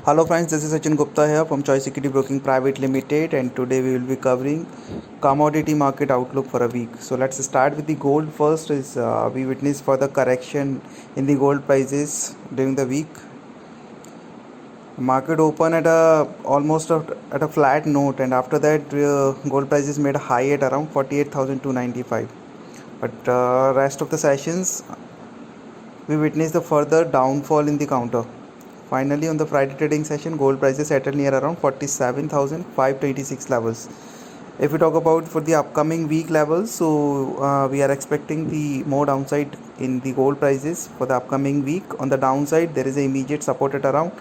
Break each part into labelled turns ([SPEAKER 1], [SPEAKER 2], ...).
[SPEAKER 1] Hello friends, this is Sachin Gupta here from Choice Equity Broking Private Limited, and today we will be covering commodity market outlook for a week. So let's start with the gold first. We witnessed further correction in the gold prices during the week. Market opened at a flat note, and after that gold prices made a high at around 48,295. But rest of the sessions we witnessed the further downfall in the counter. Finally, on the Friday trading session, gold prices settled near around 47,526 levels. If we talk about for the upcoming week levels, we are expecting the more downside in the gold prices for the upcoming week. On the downside, there is an immediate support at around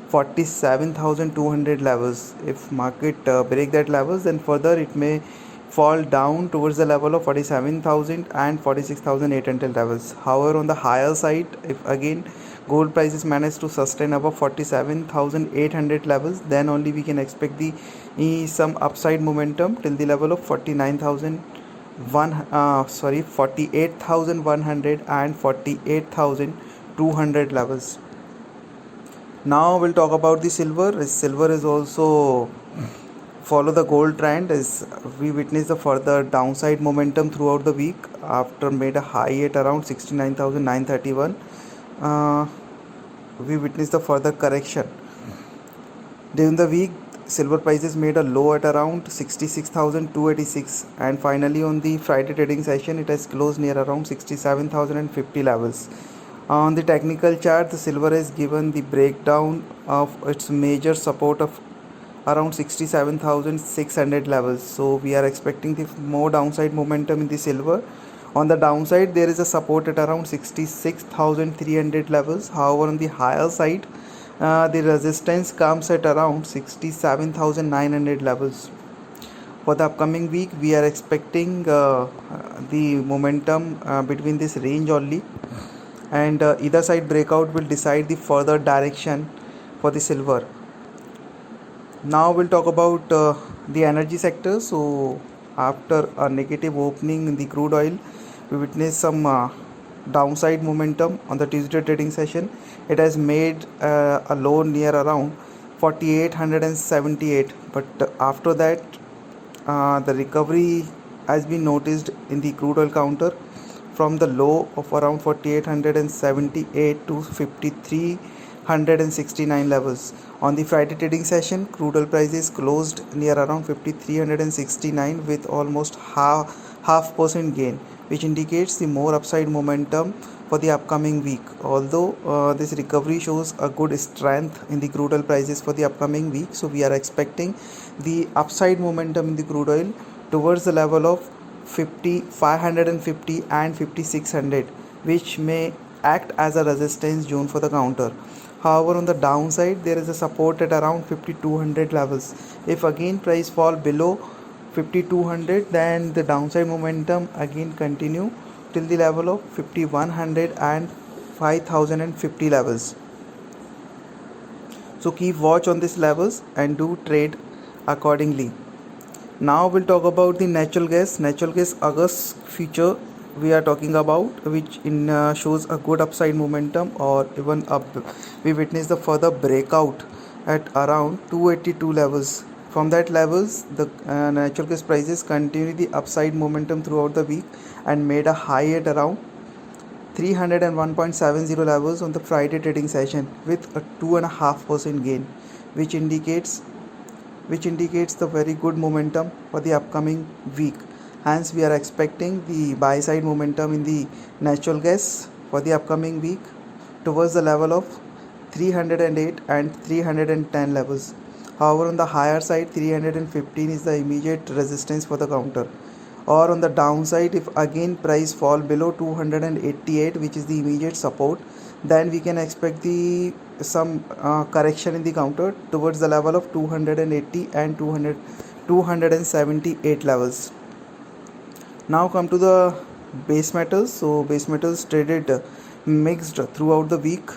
[SPEAKER 1] 47,200 levels. If market break that levels, then further it may fall down towards the level of 47,000 and 46,800 levels. However, on the higher side, if again gold prices manage to sustain above 47,800 levels, then only we can expect the some upside momentum till the level of 48,100 and 48,200 levels. Now we'll talk about the silver. Silver is also follow the gold trend as we witness the further downside momentum throughout the week after made a high at around 69,931. We witnessed the further correction during the week. Silver prices made a low at around 66,286, and finally on the Friday trading session it has closed near around 67,050 levels. On the technical chart, the silver has given the breakdown of its major support of around 67,600 levels. So we are expecting the more downside momentum in the silver. On the downside, there is a support at around 66,300 levels. However, on the higher side, the resistance comes at around 67,900 levels. For the upcoming week, we are expecting the momentum between this range only, and either side breakout will decide the further direction for the silver. Now we'll talk about the energy sector. So after a negative opening in the crude oil, we witnessed some downside momentum on the Tuesday trading session. It has made a low near around 4878, but after that the recovery has been noticed in the crude oil counter from the low of around 4878 to 5369 levels. On the Friday trading session, crude oil prices closed near around 5369 with almost half percent gain, which indicates the more upside momentum for the upcoming week. Although this recovery shows a good strength in the crude oil prices for the upcoming week, so we are expecting the upside momentum in the crude oil towards the level of 550 and 5600, which may act as a resistance zone for the counter. However, on the downside, there is a support at around 5200 levels. If again price fall below 5200, then the downside momentum again continue till the level of 5100 and 5050 levels. So keep watch on these levels and do trade accordingly. Now we'll talk about the natural gas. Natural gas August future we are talking about, which shows a good upside momentum or even up. We witness the further breakout at around 282 levels. From that levels, the natural gas prices continue the upside momentum throughout the week and made a high at around 301.70 levels on the Friday trading session with a 2.5% gain, which indicates the very good momentum for the upcoming week. Hence, we are expecting the buy side momentum in the natural gas for the upcoming week towards the level of 308 and 310 levels. However, on the higher side, 315 is the immediate resistance for the counter. Or on the downside, if again price fall below 288, which is the immediate support, then we can expect some correction in the counter towards the level of 280 and 278 levels. Now come to the base metals. So base metals traded mixed throughout the week.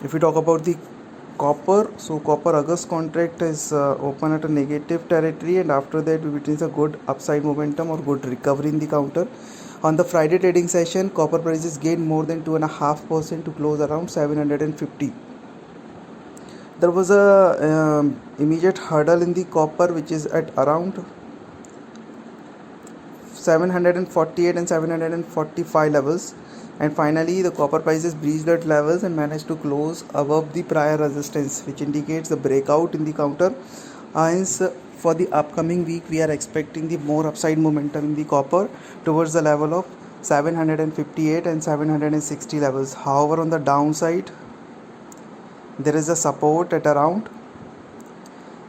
[SPEAKER 1] If we talk about the copper, so copper August contract is open at a negative territory, and after that we witness a good upside momentum or good recovery in the counter. On the Friday trading session, copper prices gained more than 2.5% to close around 750. There was a immediate hurdle in the copper, which is at around 748 and 745 levels, and finally the copper prices breached that levels and managed to close above the prior resistance, which indicates the breakout in the counter. Hence, for the upcoming week we are expecting the more upside momentum in the copper towards the level of 758 and 760 levels. However, on the downside there is a support at around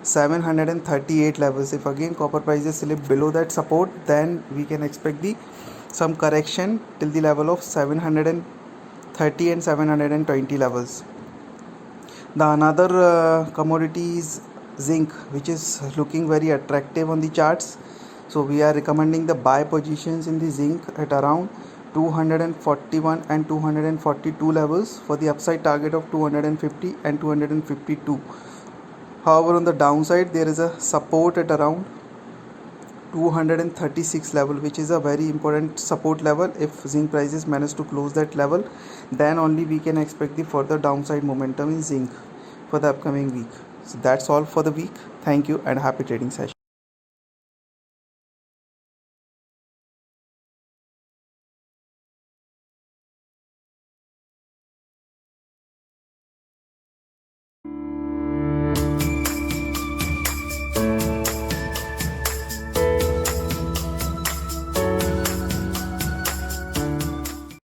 [SPEAKER 1] 738 levels. If again copper prices slip below that support, then we can expect some correction till the level of 730 and 720 levels. The another commodity is zinc, which is looking very attractive on the charts. So we are recommending the buy positions in the zinc at around 241 and 242 levels for the upside target of 250 and 252. However, on the downside there is a support at around 236 level, which is a very important support level. If zinc prices manage to close that level, then only we can expect the further downside momentum in zinc for the upcoming week. So that's all for the week. Thank you and happy trading session.